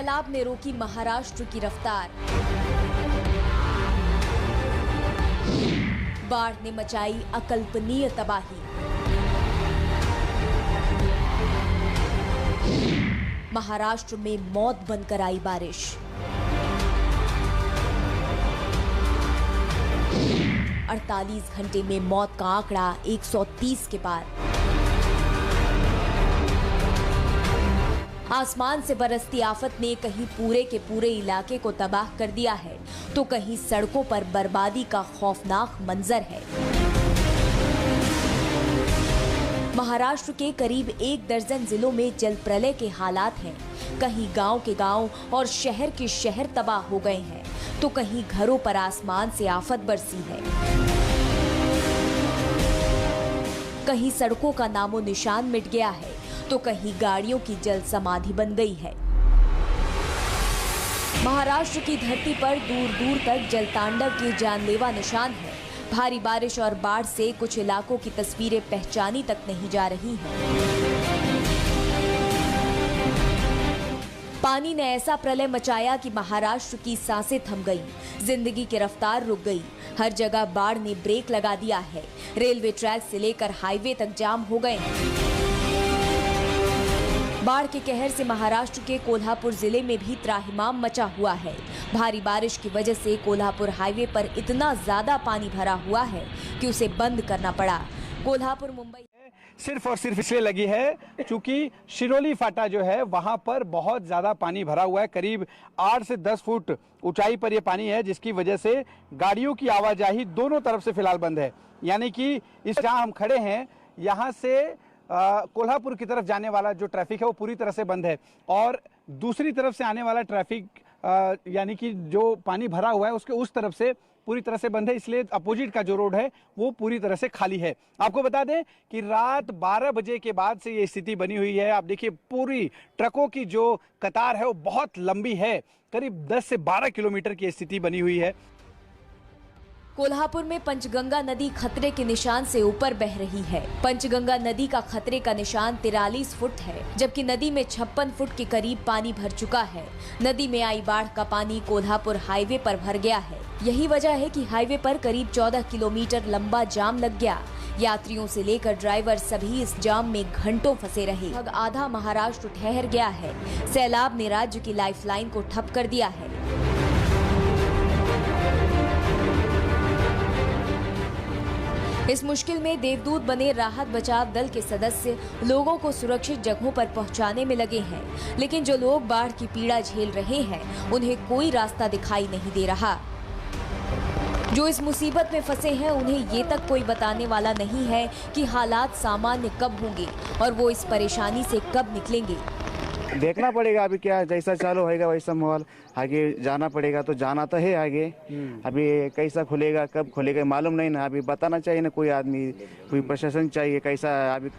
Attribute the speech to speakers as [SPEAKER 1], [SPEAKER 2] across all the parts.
[SPEAKER 1] सैलाब ने रोकी महाराष्ट्र की रफ्तार। बाढ़ ने मचाई अकल्पनीय तबाही। महाराष्ट्र में मौत बनकर आई बारिश। अड़तालीस घंटे में मौत का आंकड़ा 130 के पार। आसमान से बरसती आफत ने कहीं पूरे के पूरे इलाके को तबाह कर दिया है, तो कहीं सड़कों पर बर्बादी का खौफनाक मंजर है। महाराष्ट्र के करीब 1 दर्जन जिलों में जल प्रलय के हालात हैं। कहीं गांव के गांव और शहर के शहर तबाह हो गए हैं, तो कहीं घरों पर आसमान से आफत बरसी है। कहीं सड़कों का नामो निशान मिट गया है, तो कहीं गाड़ियों की जल समाधि बन गई है। महाराष्ट्र की धरती पर दूर दूर तक जल तांडव के जानलेवा निशान है। भारी बारिश और बाढ़ से कुछ इलाकों की तस्वीरें पहचानी तक नहीं जा रही हैं। पानी ने ऐसा प्रलय मचाया कि महाराष्ट्र की सांसें थम गईं, जिंदगी की रफ्तार रुक गई। हर जगह बाढ़ ने ब्रेक लगा दिया है। रेलवे ट्रैक से लेकर हाईवे तक जाम हो गए हैं। बाढ़ के कहर से महाराष्ट्र के कोल्हापुर जिले में भी त्राहिमाम मचा हुआ है। भारी बारिश की वजह से कोल्हापुर हाईवे पर इतना ज्यादा पानी भरा हुआ है कि उसे बंद करना पड़ा। कोल्हापुर मुंबई
[SPEAKER 2] सिर्फ और सिर्फ इसलिए लगी है क्योंकि शिरोली फाटा जो है वहां पर बहुत ज्यादा पानी भरा हुआ है। करीब 8 से 10 फुट ऊंचाई पर यह पानी है, जिसकी वजह से गाड़ियों की आवाजाही दोनों तरफ से फिलहाल बंद है। यानी कि इस जहां हम खड़े हैं यहां से कोल्हापुर की तरफ जाने वाला जो ट्रैफिक है वो पूरी तरह से बंद है, और दूसरी तरफ से आने वाला ट्रैफिक यानी कि जो पानी भरा हुआ है उसके उस तरफ से पूरी तरह से बंद है। इसलिए अपोजिट का जो रोड है वो पूरी तरह से खाली है। आपको बता दें कि रात 12 बजे के बाद से ये स्थिति बनी हुई है। आप देखिए पूरी ट्रकों की जो कतार है वो बहुत लंबी है, करीब 10 से 12 किलोमीटर की स्थिति बनी हुई है।
[SPEAKER 1] कोल्हापुर में पंचगंगा नदी खतरे के निशान से ऊपर बह रही है। पंचगंगा नदी का खतरे का निशान 43 फुट है, जबकि नदी में 56 फुट के करीब पानी भर चुका है। नदी में आई बाढ़ का पानी कोल्हापुर हाईवे पर भर गया है। यही वजह है कि हाईवे पर करीब 14 किलोमीटर लंबा जाम लग गया। यात्रियों से लेकर ड्राइवर सभी इस जाम में घंटों फंसे रहे। लगभग आधा महाराष्ट्र ठहर गया है। सैलाब ने राज्य की लाइफलाइन को ठप कर दिया है। इस मुश्किल में देवदूत बने राहत बचाव दल के सदस्य लोगों को सुरक्षित जगहों पर पहुंचाने में लगे हैं, लेकिन जो लोग बाढ़ की पीड़ा झेल रहे हैं उन्हें कोई रास्ता दिखाई नहीं दे रहा। जो इस मुसीबत में फंसे हैं उन्हें ये तक कोई बताने वाला नहीं है कि हालात सामान्य कब होंगे और वो इस परेशानी से कब निकलेंगे।
[SPEAKER 3] देखना पड़ेगा अभी क्या जैसा चालू होएगा वैसा माहौल, आगे जाना पड़ेगा। तो जाना तो है आगे, अभी कैसा खुलेगा कब खुलेगा मालूम नहीं ना। अभी बताना चाहिए ना कोई आदमी, कोई प्रशासन चाहिए कैसा। अभी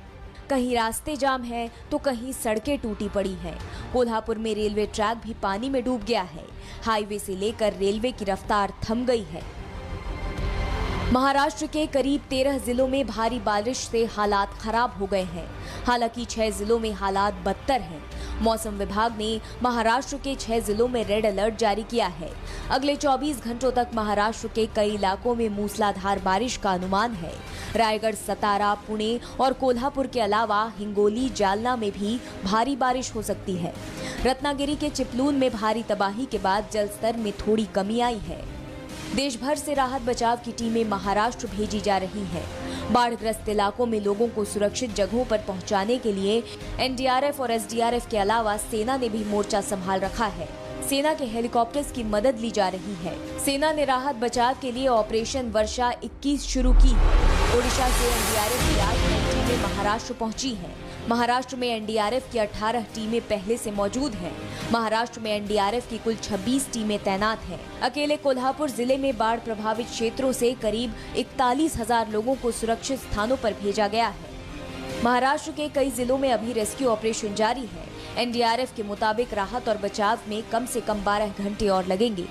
[SPEAKER 1] कहीं रास्ते जाम है तो कहीं सड़कें टूटी पड़ी हैं। कोल्हापुर में रेलवे ट्रैक भी पानी में डूब गया है। हाईवे से लेकर रेलवे की रफ्तार थम गई है। महाराष्ट्र के करीब 13 जिलों में भारी बारिश से हालात खराब हो गए हैं। हालांकि 6 जिलों में हालात बदतर हैं। मौसम विभाग ने महाराष्ट्र के 6 जिलों में रेड अलर्ट जारी किया है। अगले 24 घंटों तक महाराष्ट्र के कई इलाकों में मूसलाधार बारिश का अनुमान है। रायगढ़, सतारा, पुणे और कोल्हापुर के अलावा हिंगोली, जालना में भी भारी बारिश हो सकती है। रत्नागिरी के चिपलून में भारी तबाही के बाद जलस्तर में थोड़ी कमी आई है। देश भर से राहत बचाव की टीमें महाराष्ट्र भेजी जा रही हैं। बाढ़ग्रस्त इलाकों में लोगों को सुरक्षित जगहों पर पहुंचाने के लिए एनडीआरएफ और एसडीआरएफ के अलावा सेना ने भी मोर्चा संभाल रखा है। सेना के हेलीकॉप्टर्स की मदद ली जा रही है। सेना ने राहत बचाव के लिए ऑपरेशन वर्षा 21 शुरू की है। ओडिशा से एनडीआरएफ की 8 टीमें महाराष्ट्र पहुंची हैं। महाराष्ट्र में एनडीआरएफ की 18 टीमें पहले से मौजूद हैं। महाराष्ट्र में एनडीआरएफ की कुल 26 टीमें तैनात हैं। अकेले कोल्हापुर जिले में बाढ़ प्रभावित क्षेत्रों से करीब 41,000 लोगों को सुरक्षित स्थानों पर भेजा गया है। महाराष्ट्र के कई जिलों में अभी रेस्क्यू ऑपरेशन जारी है। एनडीआरएफ के मुताबिक राहत और बचाव में कम से कम 12 घंटे और लगेंगे।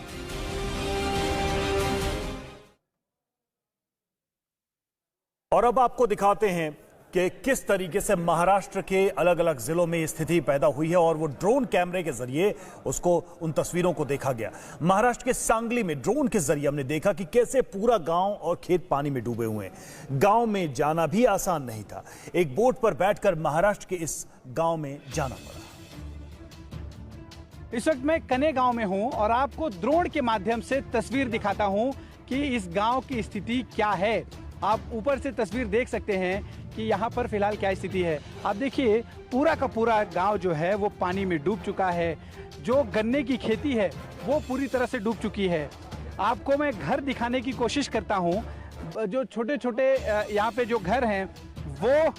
[SPEAKER 4] और अब आपको दिखाते हैं कि किस तरीके से महाराष्ट्र के अलग अलग जिलों में स्थिति पैदा हुई है और वो ड्रोन कैमरे के जरिए उसको उन तस्वीरों को देखा गया। महाराष्ट्र के सांगली में ड्रोन के जरिए हमने देखा कि कैसे पूरा गांव और खेत पानी में डूबे हुए हैं। गांव में जाना भी आसान नहीं था। एक बोट पर बैठकर महाराष्ट्र के इस गांव में जाना पड़ा।
[SPEAKER 2] इस वक्त मैं कने गांव में हूं और आपको ड्रोन के माध्यम से तस्वीर दिखाता हूं कि इस गांव की स्थिति क्या है। आप ऊपर से तस्वीर देख सकते हैं कि यहाँ पर फिलहाल क्या स्थिति है। आप देखिए पूरा का पूरा गांव जो है वो पानी में डूब चुका है। जो गन्ने की खेती है वो पूरी तरह से डूब चुकी है। आपको मैं घर दिखाने की कोशिश करता हूँ। जो छोटे छोटे यहाँ पे जो घर हैं वो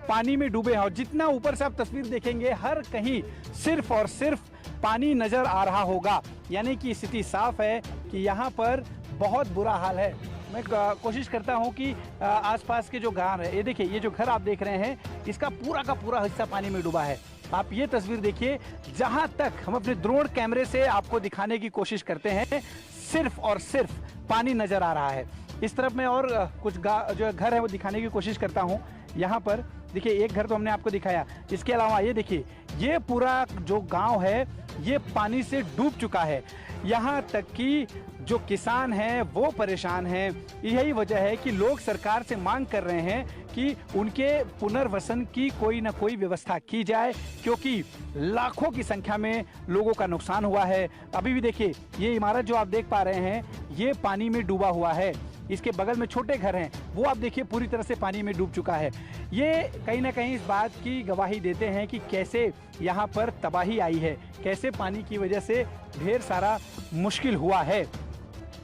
[SPEAKER 2] पानी में डूबे हैं और जितना ऊपर से आप तस्वीर देखेंगे हर कहीं सिर्फ और सिर्फ पानी नजर आ रहा होगा। यानी कि स्थिति साफ है कि यहाँ पर बहुत बुरा हाल है। मैं कोशिश करता हूँ कि आसपास के जो गांव है, ये देखिए ये जो घर आप देख रहे हैं इसका पूरा का पूरा हिस्सा पानी में डूबा है। आप ये तस्वीर देखिए, जहाँ तक हम अपने ड्रोन कैमरे से आपको दिखाने की कोशिश करते हैं सिर्फ और सिर्फ पानी नजर आ रहा है। इस तरफ मैं और कुछ जो घर है वो दिखाने की कोशिश करता हूँ। यहाँ पर देखिए एक घर तो हमने आपको दिखाया, इसके अलावा ये देखिए ये पूरा जो गांव है ये पानी से डूब चुका है। यहाँ तक कि जो किसान हैं वो परेशान हैं। यही वजह है कि लोग सरकार से मांग कर रहे हैं कि उनके पुनर्वसन की कोई ना कोई व्यवस्था की जाए, क्योंकि लाखों की संख्या में लोगों का नुकसान हुआ है। अभी भी देखिए ये इमारत जो आप देख पा रहे हैं ये पानी में डूबा हुआ है। इसके बगल में छोटे घर हैं वो आप देखिए पूरी तरह से पानी में डूब चुका है। ये कहीं ना कहीं इस बात की गवाही देते हैं कि कैसे यहाँ पर तबाही आई है, कैसे पानी की वजह से ढेर सारा मुश्किल हुआ है।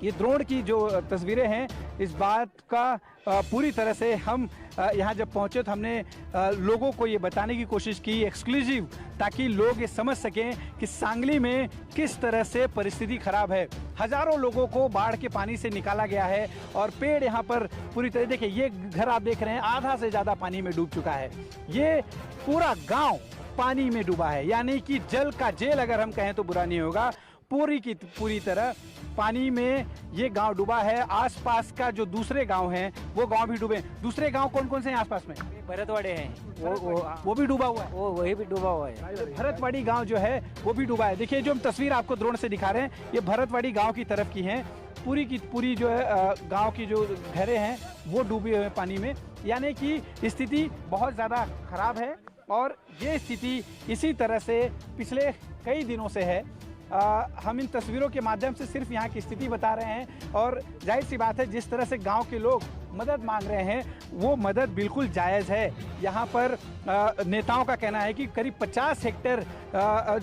[SPEAKER 2] ये ड्रोन की जो तस्वीरें हैं इस बात का पूरी तरह से हम यहाँ जब पहुँचे तो हमने लोगों को ये बताने की कोशिश की एक्सक्लूसिव, ताकि लोग ये समझ सकें कि सांगली में किस तरह से परिस्थिति खराब है। हजारों लोगों को बाढ़ के पानी से निकाला गया है और पेड़ यहाँ पर पूरी तरह, देखिए ये घर आप देख रहे हैं आधा से ज़्यादा पानी में डूब चुका है। ये पूरा गाँव पानी में डूबा है। यानी कि जल का जेल अगर हम कहें तो बुरा नहीं होगा। पूरी की पूरी तरह पानी में ये गांव डूबा है। आसपास का जो दूसरे गांव हैं वो गांव भी डूबे। दूसरे गांव कौन कौन से हैं आसपास में?
[SPEAKER 5] भरतवाड़े हैं,
[SPEAKER 2] वो भी डूबा हुआ है।
[SPEAKER 5] वही भी डूबा हुआ है।
[SPEAKER 2] भरतवाड़ी गांव जो है वो भी डूबा है। देखिए जो हम तस्वीर आपको ड्रोन से दिखा रहे हैं ये भरतवाड़ी गांव की तरफ की हैं। पूरी की पूरी जो है गांव की जो घरें हैं वो डूबे हुए पानी में। यानी कि स्थिति बहुत ज़्यादा खराब है और ये स्थिति इसी तरह से पिछले कई दिनों से है। हम इन तस्वीरों के माध्यम से सिर्फ यहाँ की स्थिति बता रहे हैं और जाहिर सी बात है जिस तरह से गांव के लोग मदद मांग रहे हैं वो मदद बिल्कुल जायज़ है। यहाँ पर नेताओं का कहना है कि करीब 50 हेक्टेयर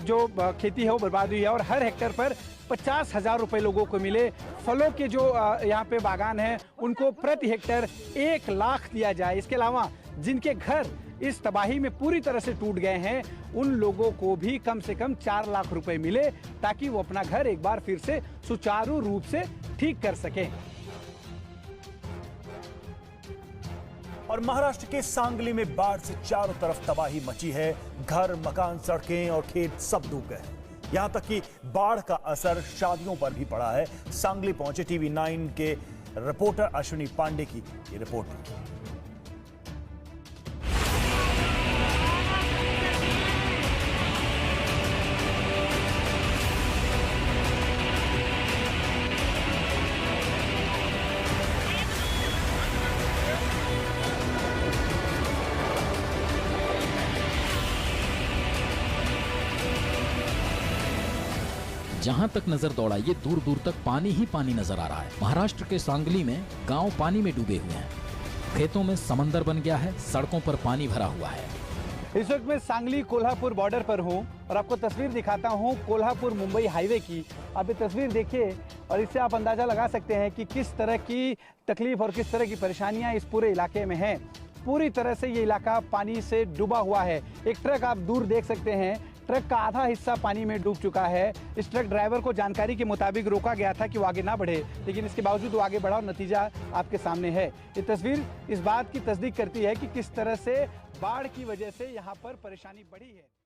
[SPEAKER 2] जो खेती है वो बर्बाद हुई है और हर हेक्टेयर पर 50,000 रुपये लोगों को मिले। फलों के जो यहाँ पे बागान हैं उनको प्रति हेक्टेयर 1 लाख दिया जाए। इसके अलावा जिनके घर इस तबाही में पूरी तरह से टूट गए हैं उन लोगों को भी कम से कम 4 लाख रुपए मिले, ताकि वो अपना घर एक बार फिर से सुचारू रूप से ठीक कर सकें।
[SPEAKER 4] और महाराष्ट्र के सांगली में बाढ़ से चारों तरफ तबाही मची है। घर, मकान, सड़कें और खेत सब डूब गए। यहां तक कि बाढ़ का असर शादियों पर भी पड़ा है। सांगली पहुंचे टीवी 9 के रिपोर्टर अश्विनी पांडे की ये रिपोर्ट।
[SPEAKER 6] जहां तक नजर दौड़ाइए दूर दूर तक पानी ही पानी नजर आ रहा है। महाराष्ट्र के सांगली में गांव पानी में डूबे हुए हैं। खेतों में समंदर बन गया है, सड़कों पर पानी भरा हुआ है।
[SPEAKER 2] इस वक्त मैं सांगली कोल्हापुर बॉर्डर पर हूं और आपको तस्वीर दिखाता हूं कोल्हापुर मुंबई हाईवे की। आप ये तस्वीर देखिए और इससे आप अंदाजा लगा सकते हैं कि किस तरह की तकलीफ और किस तरह की परेशानियां इस पूरे इलाके में हैं। पूरी तरह से ये इलाका पानी से डूबा हुआ है। एक ट्रक आप दूर देख सकते हैं, ट्रक का आधा हिस्सा पानी में डूब चुका है। इस ट्रक ड्राइवर को जानकारी के मुताबिक रोका गया था कि वो आगे ना बढ़े, लेकिन इसके बावजूद वो आगे बढ़ा और नतीजा आपके सामने है। ये तस्वीर इस बात की तस्दीक करती है कि किस तरह से बाढ़ की वजह से यहाँ पर परेशानी बढ़ी है।